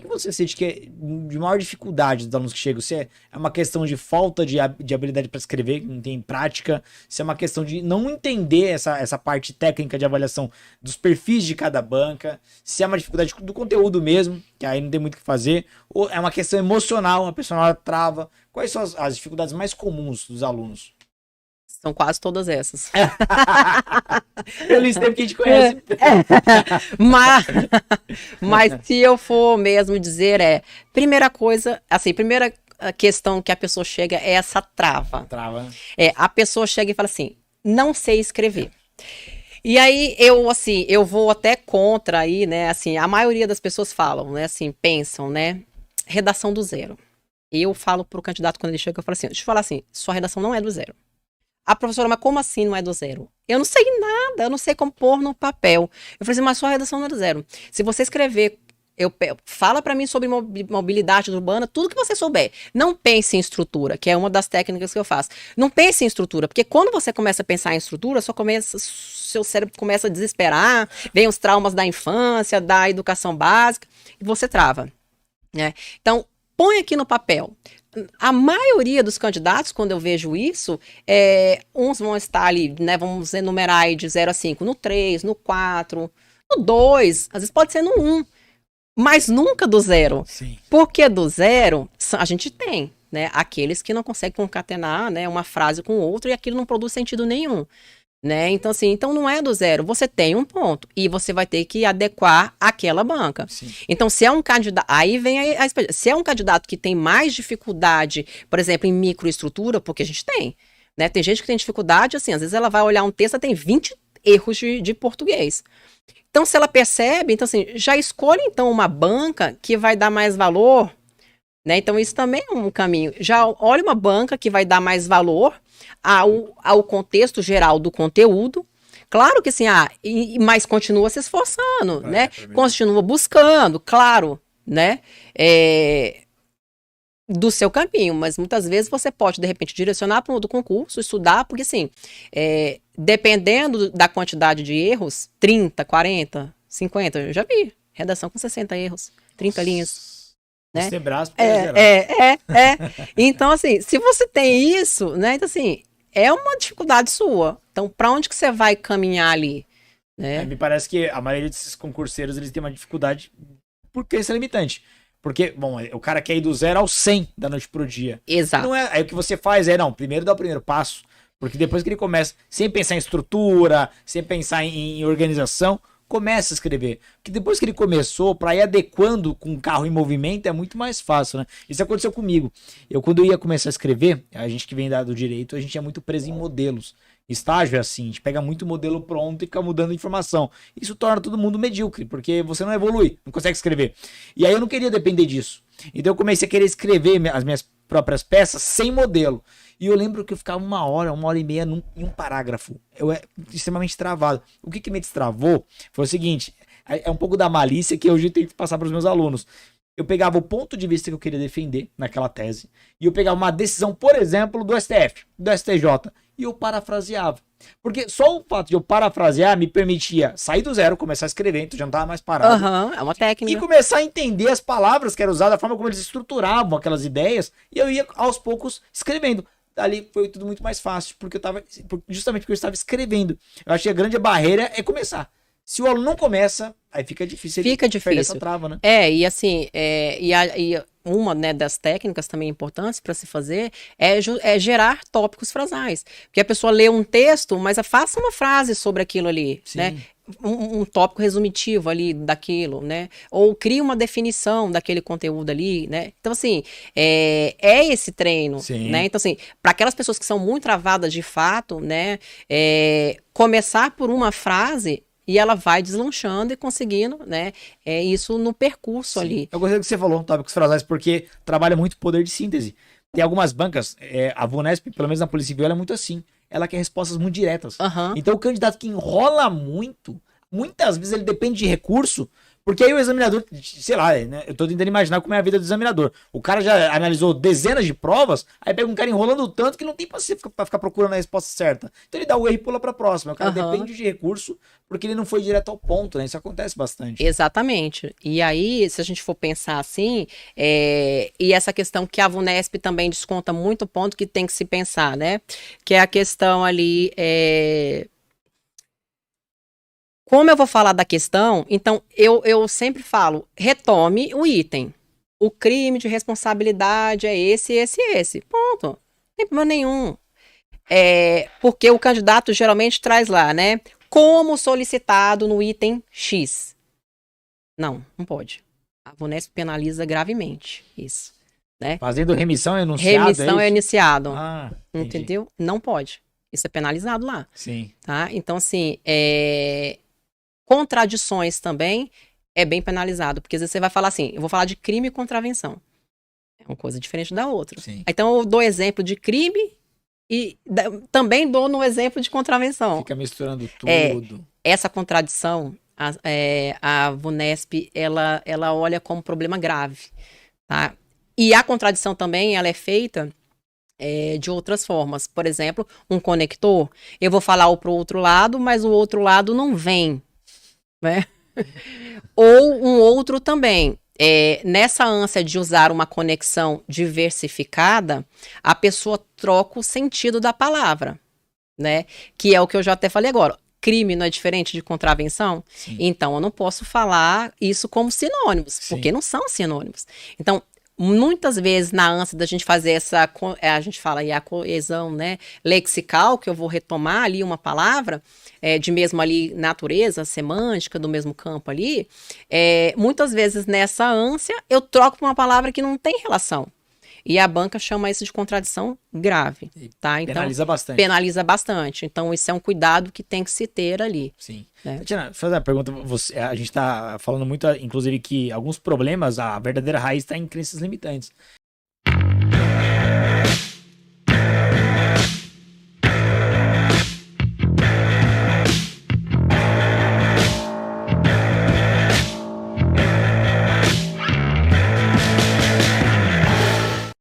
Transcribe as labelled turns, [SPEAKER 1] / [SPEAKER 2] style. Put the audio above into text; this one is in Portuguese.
[SPEAKER 1] que você sente que é de maior dificuldade dos alunos que chegam? Se é uma questão de falta de habilidade para escrever, que não tem prática, se é uma questão de não entender essa parte técnica de avaliação dos perfis de cada banca, se é uma dificuldade do conteúdo mesmo, que aí não tem muito o que fazer, ou é uma questão emocional, a pessoa na hora trava. Quais são as dificuldades mais comuns dos alunos?
[SPEAKER 2] São quase todas essas.
[SPEAKER 1] Pelo isso tempo que a gente conhece.
[SPEAKER 2] Mas se eu for mesmo dizer, primeira coisa, assim, primeira questão que a pessoa chega é essa trava.
[SPEAKER 1] Trava.
[SPEAKER 2] A pessoa chega e fala assim, não sei escrever. E aí eu vou até contra aí, né, assim, a maioria das pessoas falam, né, assim, pensam, né, redação do zero. Eu falo pro candidato quando ele chega, eu falo assim, deixa eu falar assim, sua redação não é do zero. A professora, mas como assim não é do zero? Eu não sei nada, eu não sei como pôr no papel. Eu falei assim, mas sua redação não é do zero. Se você escrever, fala para mim sobre mobilidade urbana, tudo que você souber. Não pense em estrutura, que é uma das técnicas que eu faço. Não pense em estrutura, porque quando você começa a pensar em estrutura, seu cérebro começa a desesperar, vem os traumas da infância, da educação básica, e você trava. Né? Então, põe aqui no papel. A maioria dos candidatos, quando eu vejo isso, uns vão estar ali, né, vamos enumerar aí de 0 a 5, no 3, no 4, no 2, às vezes pode ser no 1, mas nunca do 0.
[SPEAKER 1] Sim.
[SPEAKER 2] Porque do 0, a gente tem, né, aqueles que não conseguem concatenar, né, uma frase com outra e aquilo não produz sentido nenhum. Né? Então, assim, então não é do 0, você tem um ponto e você vai ter que adequar aquela banca.
[SPEAKER 1] Sim.
[SPEAKER 2] Então, se é um candidato, aí vem se é um candidato que tem mais dificuldade, por exemplo, em microestrutura, porque a gente tem, né? Tem gente que tem dificuldade, assim, às vezes ela vai olhar um texto, tem 20 erros de português. Então, se ela percebe, então assim, já escolhe então uma banca que vai dar mais valor, né? Então, isso também é um caminho. Já olha uma banca que vai dar mais valor ao contexto geral do conteúdo. Claro que assim, mas continua se esforçando, né? Continua buscando, claro, né? Do seu caminho, mas muitas vezes você pode, de repente, direcionar para um outro concurso, estudar, porque assim, dependendo da quantidade de erros, 30, 40, 50, eu já vi, redação com 60 erros, 30 linhas. Né? Então, assim, se você tem isso, né? Então, assim, é uma dificuldade sua. Então, para onde que você vai caminhar ali? Né?
[SPEAKER 1] Me parece que a maioria desses concurseiros, eles têm uma dificuldade por crença limitante. Porque, bom, o cara quer ir do 0 ao 100 da noite pro dia.
[SPEAKER 2] Exato.
[SPEAKER 1] Não aí o que você faz primeiro dá o primeiro passo. Porque depois que ele começa, sem pensar em estrutura, sem pensar em organização, começa a escrever. Porque depois que ele começou, para ir adequando com o carro em movimento, é muito mais fácil, né? Isso aconteceu comigo. Quando eu ia começar a escrever, a gente que vem do direito, a gente é muito preso em modelos. Estágio é assim, a gente pega muito modelo pronto e fica mudando informação. Isso torna todo mundo medíocre, porque você não evolui, não consegue escrever. E aí eu não queria depender disso. Então eu comecei a querer escrever as minhas próprias peças sem modelo. E eu lembro que eu ficava uma hora e meia em um parágrafo. Eu extremamente travado. O que me destravou foi o seguinte, é um pouco da malícia que hoje eu tenho que passar para os meus alunos. Eu pegava o ponto de vista que eu queria defender naquela tese, e eu pegava uma decisão, por exemplo, do STF, do STJ, e eu parafraseava. Porque só o fato de eu parafrasear me permitia sair do 0, começar a escrever, então já não estava mais parado.
[SPEAKER 2] É uma técnica.
[SPEAKER 1] E começar a entender as palavras que eram usadas, a forma como eles estruturavam aquelas ideias, e eu ia aos poucos escrevendo. Ali foi tudo muito mais fácil, justamente porque eu estava escrevendo. Eu acho que a grande barreira é começar. Se o aluno não começa, aí fica difícil.
[SPEAKER 2] Fica difícil.
[SPEAKER 1] Essa trava, né?
[SPEAKER 2] E assim, e uma, né, das técnicas também importantes para se fazer é gerar tópicos frasais. Porque a pessoa lê um texto, mas faça uma frase sobre aquilo ali,
[SPEAKER 1] Sim.
[SPEAKER 2] né? Um tópico resumitivo ali daquilo, né? Ou cria uma definição daquele conteúdo ali, né? Então, assim, esse treino,
[SPEAKER 1] Sim.
[SPEAKER 2] né? Então, assim, para aquelas pessoas que são muito travadas de fato, né? Começar por uma frase e ela vai deslanchando e conseguindo, né? Isso no percurso. Sim. Ali.
[SPEAKER 1] Eu gostei do que você falou, tópicos frasais, porque trabalha muito o poder de síntese. Tem algumas bancas, a VUNESP, pelo menos na Polícia Civil, ela é muito assim. Ela quer respostas muito diretas.
[SPEAKER 2] Uhum.
[SPEAKER 1] Então o candidato que enrola muito, muitas vezes ele depende de recurso, Porque aí o examinador, sei lá, né? Eu tô tentando imaginar como é a vida do examinador. O cara já analisou dezenas de provas, aí pega um cara enrolando tanto que não tem paciência pra ficar procurando a resposta certa. Então ele dá o erro e pula pra próxima. O cara depende de recurso porque ele não foi direto ao ponto, né? Isso acontece bastante.
[SPEAKER 2] Exatamente. E aí, se a gente for pensar assim, e essa questão que a VUNESP também desconta muito ponto que tem que se pensar, né? Que é a questão ali, como eu vou falar da questão, então eu sempre falo, retome o item. O crime de responsabilidade é esse, esse, esse. Ponto. Não tem problema nenhum. Porque o candidato geralmente traz lá, né? Como solicitado no item X. Não pode. A VUNESP penaliza gravemente isso, né?
[SPEAKER 1] Fazendo remissão é enunciado.
[SPEAKER 2] Remissão é iniciado.
[SPEAKER 1] Ah,
[SPEAKER 2] entendeu? Não pode. Isso é penalizado lá.
[SPEAKER 1] Sim.
[SPEAKER 2] Tá? Então, assim, contradições também é bem penalizado. Porque às vezes você vai falar assim, eu vou falar de crime e contravenção. É uma coisa diferente da outra.
[SPEAKER 1] Sim.
[SPEAKER 2] Então, eu dou exemplo de crime e também dou no exemplo de contravenção.
[SPEAKER 1] Fica misturando tudo.
[SPEAKER 2] Essa contradição, a VUNESP, ela olha como problema grave, tá? E a contradição também, ela é feita de outras formas. Por exemplo, um conector, eu vou falar para o outro lado, mas o outro lado não vem, né? Ou um outro também. Nessa ânsia de usar uma conexão diversificada, a pessoa troca o sentido da palavra, né? Que é o que eu já até falei agora. Crime não é diferente de contravenção?
[SPEAKER 1] Sim.
[SPEAKER 2] Então, eu não posso falar isso como sinônimos,
[SPEAKER 1] Sim.
[SPEAKER 2] porque não são sinônimos. Então, muitas vezes, na ânsia da gente fazer a gente fala aí a coesão, né, lexical, que eu vou retomar ali uma palavra, de mesmo ali natureza, semântica, do mesmo campo ali, muitas vezes nessa ânsia, eu troco uma palavra que não tem relação. E a banca chama isso de contradição grave, tá? Então,
[SPEAKER 1] penaliza bastante.
[SPEAKER 2] Penaliza bastante. Então, isso é um cuidado que tem que se ter ali.
[SPEAKER 1] Sim.
[SPEAKER 2] Né?
[SPEAKER 1] Tatiana, fazer uma pergunta. A gente tá falando muito, inclusive, que alguns problemas, a verdadeira raiz está em crenças limitantes.